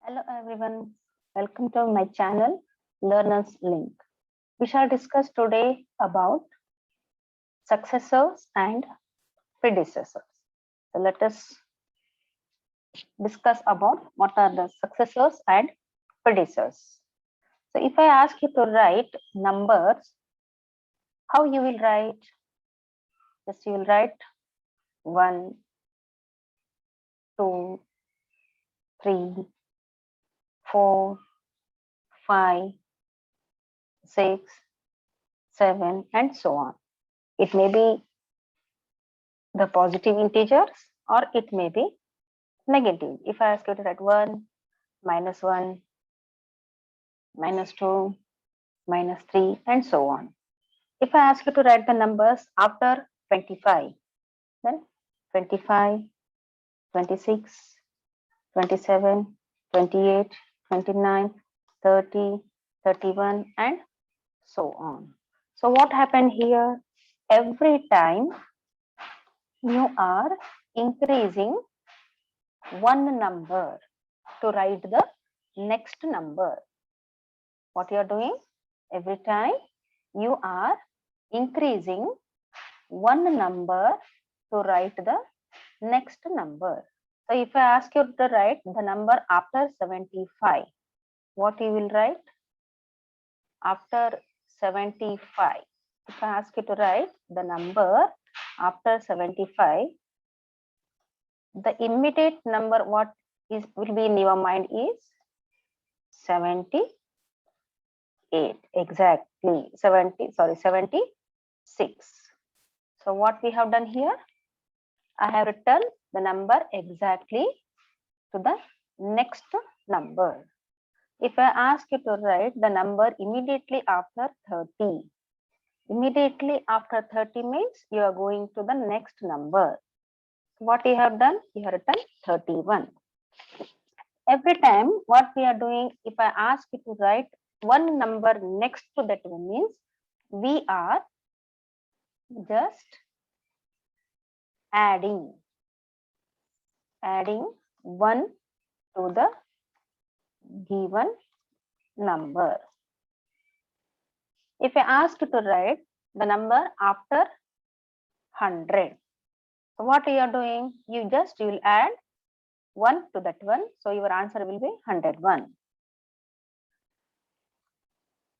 Hello everyone, welcome to my channel Learners Link. We shall discuss today about successors and predecessors. So let us discuss about what are the successors and predecessors. So if I ask you to write numbers, how you will write? Yes, you will write 1, 2, 3, 4, 5, 6, 7 and so on. It may be the positive integers or it may be negative. If I ask you to write 1, -1, -2, -3 and so on. If I ask you to write the numbers after 25, then 25, 26, 27, 28, 29, 30, 31 and so on. So what happened here? Every time you are increasing one number to write the next number. What you are doing? Every time you are increasing one number to write the next number. So if I ask you to write the number after 75, what you will write? After 75. If I ask you to write the number after 75, the immediate number what is will be in your mind is 78. Exactly. 76. So what we have done here? I have written the number exactly to the next number. If I ask you to write the number immediately after 30, immediately after 30 means you are going to the next number. What you have done? You have written 31. Every time what we are doing, if I ask you to write one number next to that one means we are just adding one to the given number. If I ask you to write the number after 100, so what you are doing? You will add 1 to that one. So your answer will be 101.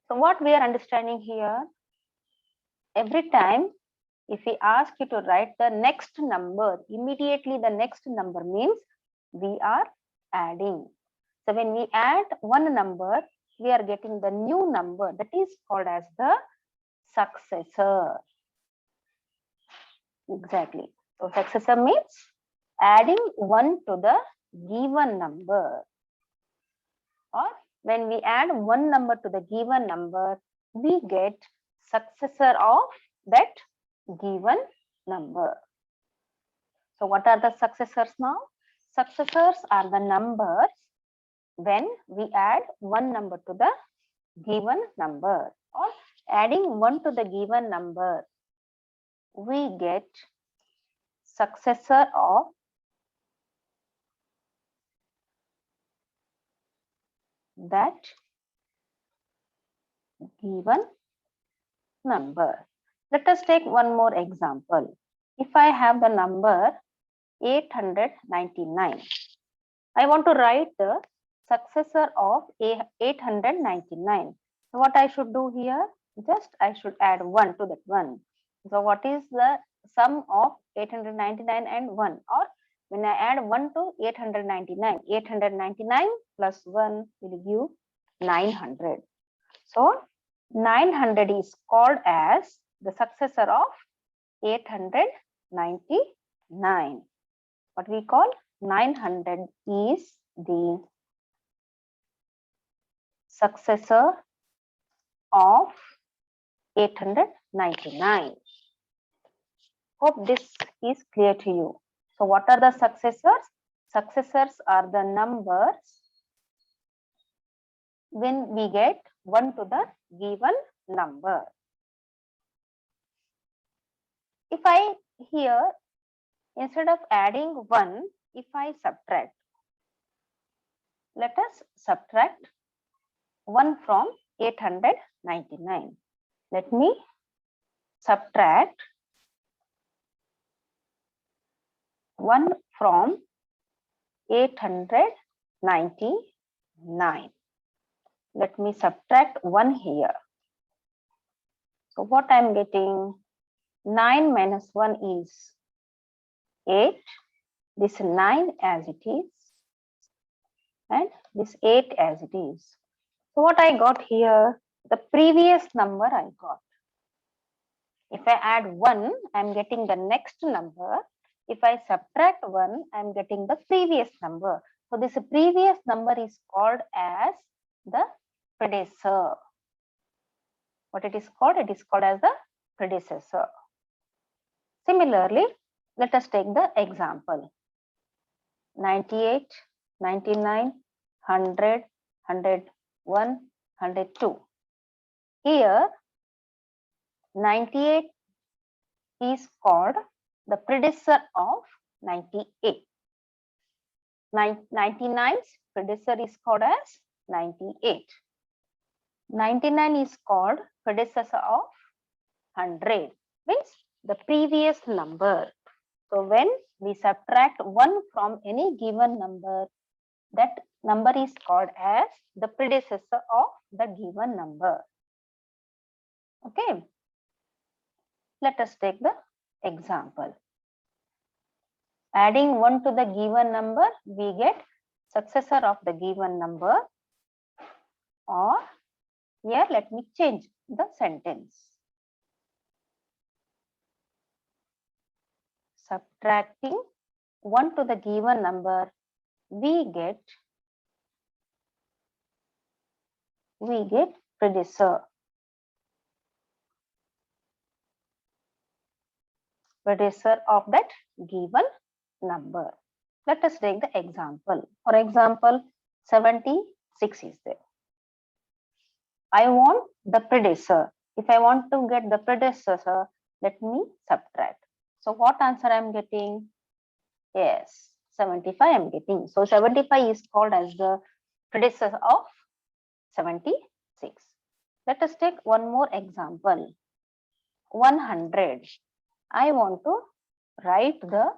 So what we are understanding here? Every time if we ask you to write the next number, immediately the next number means we are adding. So when we add one number, we are getting the new number that is called as the successor. Exactly. So successor means adding one to the given number. Or when we add one number to the given number, we get successor of that given number. So what are the successors now? Successors are the numbers when we add one number to the given number, or adding one to the given number, we get successor of that given number. Let us take one more example. If I have the number 899, I want to write the successor of 899. So what I should do here? Just I should add 1 to that one. So what is the sum of 899 and 1? Or when I add 1 to 899, 899 plus 1 will give 900. So 900 is called as the successor of 899. What we call 900 is the successor of 899. Hope this is clear to you. So what are the successors? Successors are the numbers when we get 1 to the given number. If I here, instead of adding 1, if I subtract, let us subtract 1 from 899. Let me subtract 1 from 899. Let me subtract 1 here. So what I am getting? 9 minus 1 is 8. This 9 as it is, and this 8 as it is. So what I got here? The previous number I got. If I add 1, I am getting the next number. If I subtract 1, I am getting the previous number. So this previous number is called as the predecessor. What it is called? It is called as the predecessor. Similarly, let us take the example. 98, 99, 100, 101, 102. Here, 98 is called the predecessor of 98. 99's predecessor is called as 98. 99 is called predecessor of 100, means the previous number. So when we subtract 1 from any given number, that number is called as the predecessor of the given number. Okay. Let us take the example. Adding 1 to the given number, we get successor of the given number. Or here, let me change the sentence. Subtracting 1 to the given number, we get predecessor. Predecessor of that given number. Let us take the example. For example, 76 is there. I want the predecessor. If I want to get the predecessor, let me subtract. So what answer I am getting? Yes, 75 I am getting. So 75 is called as the predecessor of 76. Let us take one more example. 100. I want to write the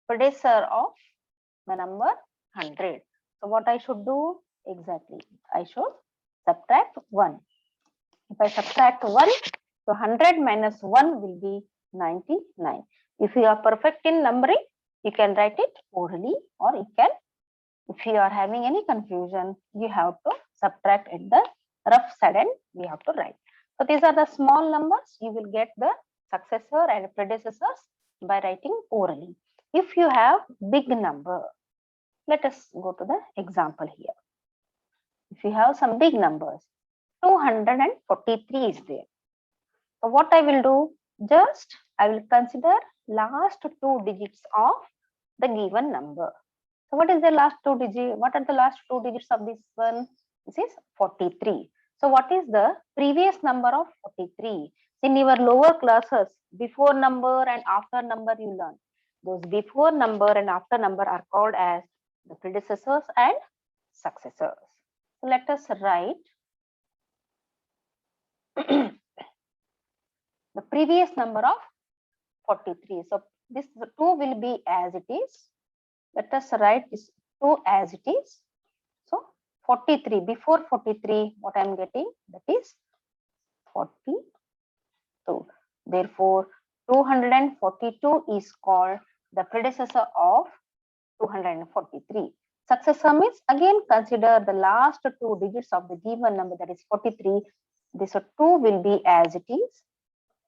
predecessor of the number 100. So what I should do? Exactly, I should subtract 1. If I subtract 1, so 100 minus 1 will be 99. If you are perfect in numbering, you can write it orally, or you can, if you are having any confusion, you have to subtract at the rough side and we have to write. So these are the small numbers. You will get the successor and predecessors by writing orally. If you have big number, let us go to the example here. If you have some big numbers, 243 is there. So what I will do, just I will consider last 2 digits of the given number. So what is the last 2 digits? What are the last 2 digits of this one? This is 43. So what is the previous number of 43? In your lower classes, before number and after number you learn. Those before number and after number are called as the predecessors and successors. So let us write the previous number of 43. So this 2 will be as it is. Let us write this 2 as it is. So 43, before 43, what I am getting? That is 42. Therefore, 242 is called the predecessor of 243. Successor means, again consider the last 2 digits of the given number, that is 43. This 2 will be as it is.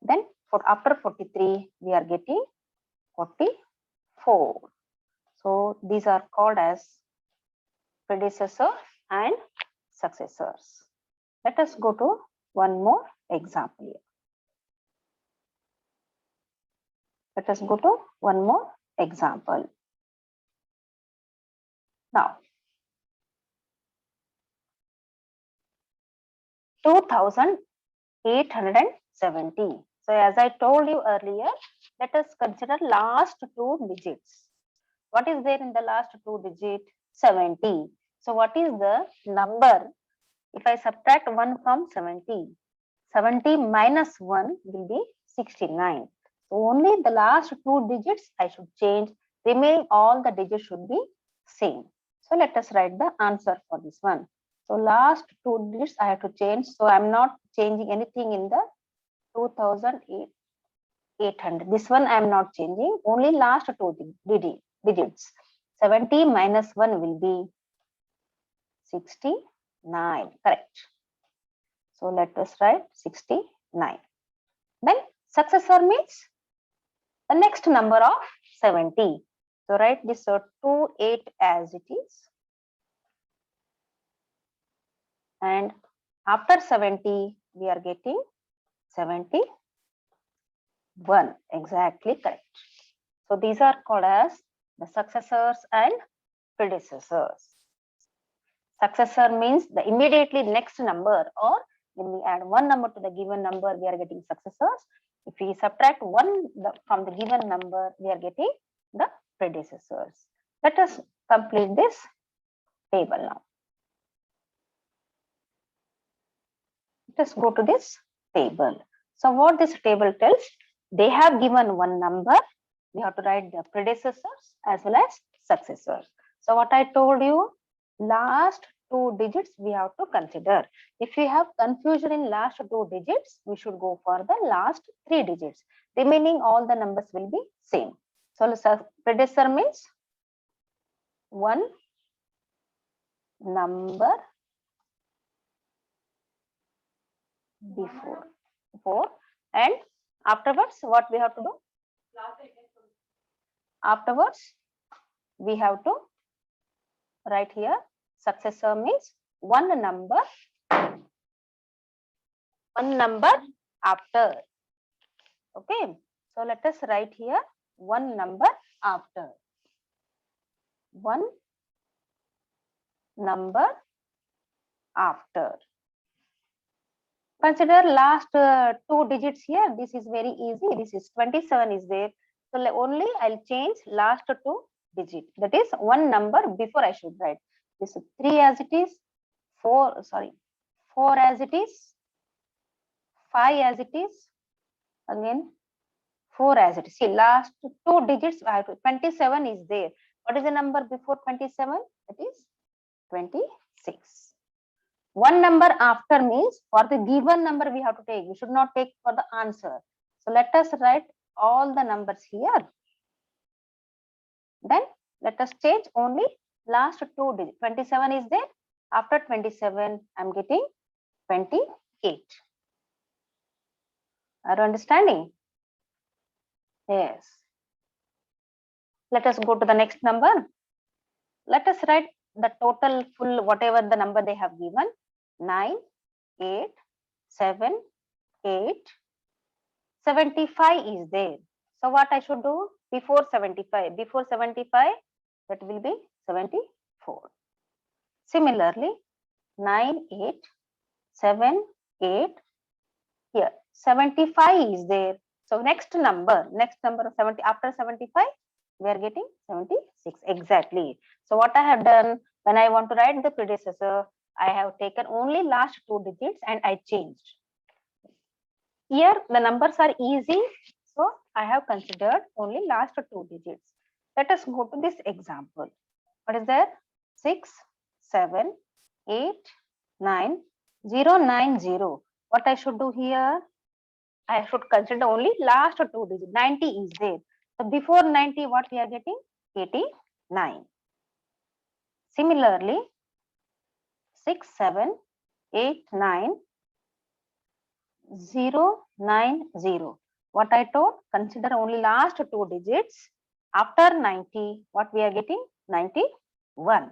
Then for after 43, we are getting 44. So these are called as predecessor and successors. Let us go to one more example here. Let us go to one more example. Now, 2870. So as I told you earlier, let us consider last 2 digits. What is there in the last 2 digits? 70. So what is the number if I subtract 1 from 70? 70 minus 1 will be 69. So only the last two digits I should change. Remaining all the digits should be same. So let us write the answer for this one. So last two digits I have to change. So I'm not changing anything in the 2800. This one I am not changing. Only last two digits. 70 minus 1 will be 69. Correct. So let us write 69. Then successor means the next number of 70. So write this 28 as it is. And after 70, we are getting 71. Exactly correct. So these are called as the successors and predecessors. Successor means the immediately next number, or when we add one number to the given number, we are getting successors. If we subtract one from the given number, we are getting the predecessors. Let us complete this table now. Let us go to this table. So what this table tells, they have given one number. We have to write the predecessors as well as successors. So what I told you, last two digits we have to consider. If we have confusion in last two digits, we should go for the last three digits. Remaining all the numbers will be same. So predecessor means one number before, and afterwards what we have to do? Afterwards we have to write here successor means one number after. Okay, so let us write here one number after. One number after. Consider last two digits here. This is very easy. This is 27 is there. So only I'll change last two digits. That is one number before I should write. This is 3 as it is, 4 as it is, 5 as it is, again 4 as it is. See, last two digits I have to, 27 is there. What is the number before 27? That is 26. One number after means for the given number we have to take. We should not take for the answer. So let us write all the numbers here. Then let us change only last two digits. 27 is there. After 27, I'm getting 28. Are you understanding? Yes. Let us go to the next number. Let us write the total full, whatever the number they have given. 9, 8, 7, 8, 75 is there. So what I should do before 75? Before 75, that will be 74. Similarly, 9, 8, 7, 8, here 75 is there. So next number of 70, after 75, we are getting 76 exactly. So what I have done, when I want to write the predecessor, I have taken only last two digits and I changed. Here the numbers are easy, so I have considered only last two digits. Let us go to this example. What is there? 6, 7, 8, 9, 0, 9, 0. What I should do here? I should consider only last two digits. 90 is there. So before 90, what we are getting? 89. Similarly, 6, 7, 8, 9, 0, 9, 0. What I told? Consider only last two digits. After 90, what we are getting? 91.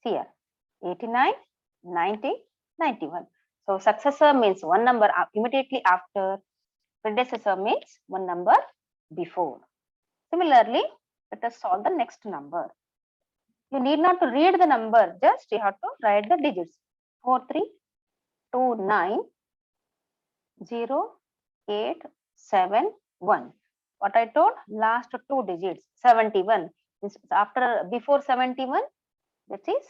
See here, 89, 90, 91. So successor means one number immediately after. Predecessor means one number before. Similarly, let us solve the next number. You need not to read the number, just you have to write the digits. 4, 3, 2, 9, 0, 8, 7, 1. What I told? Last two digits, 71. After before 71, that is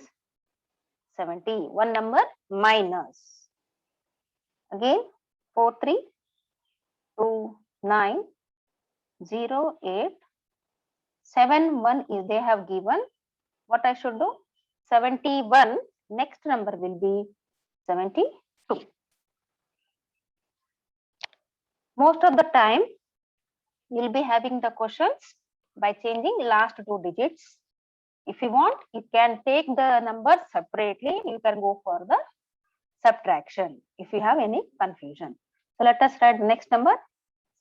70. One number minus. Again 43290871 is they have given. What I should do? 71. Next number will be 72. Most of the time, you'll be having the questions by changing last two digits. If you want, you can take the numbers separately. You can go for the subtraction if you have any confusion. So let us write the next number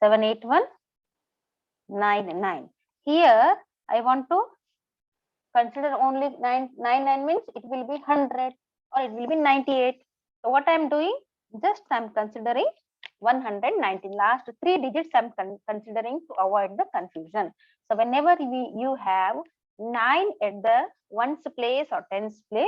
78199. Here I want to consider only 99 means it will be 100 or it will be 98. So what I am doing? Just I am considering 190. Last three digits I am considering to avoid the confusion. So whenever you have 9 at the ones place or tens place,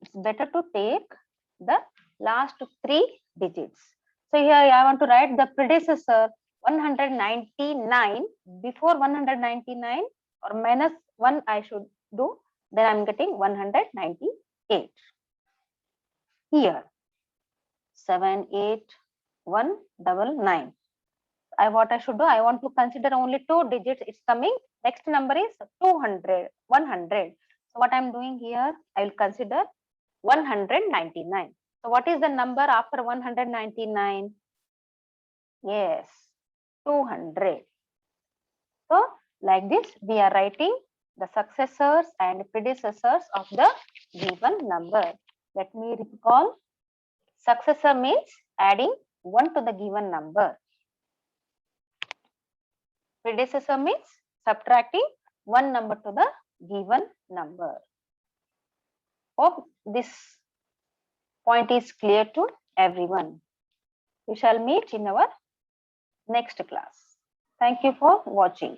it's better to take the last three digits. So here I want to write the predecessor 199 before 199 or minus 1 I should do, then I'm getting 198. Here 78199. What I should do? I want to consider only two digits. It's coming. Next number is 200, 100. So what I'm doing here, I will consider 199. So what is the number after 199? Yes, 200. So like this, we are writing the successors and predecessors of the given number. Let me recall. Successor means adding 1 to the given number. Predecessor means subtracting 1 number to the given number. Hope this point is clear to everyone. We shall meet in our next class. Thank you for watching.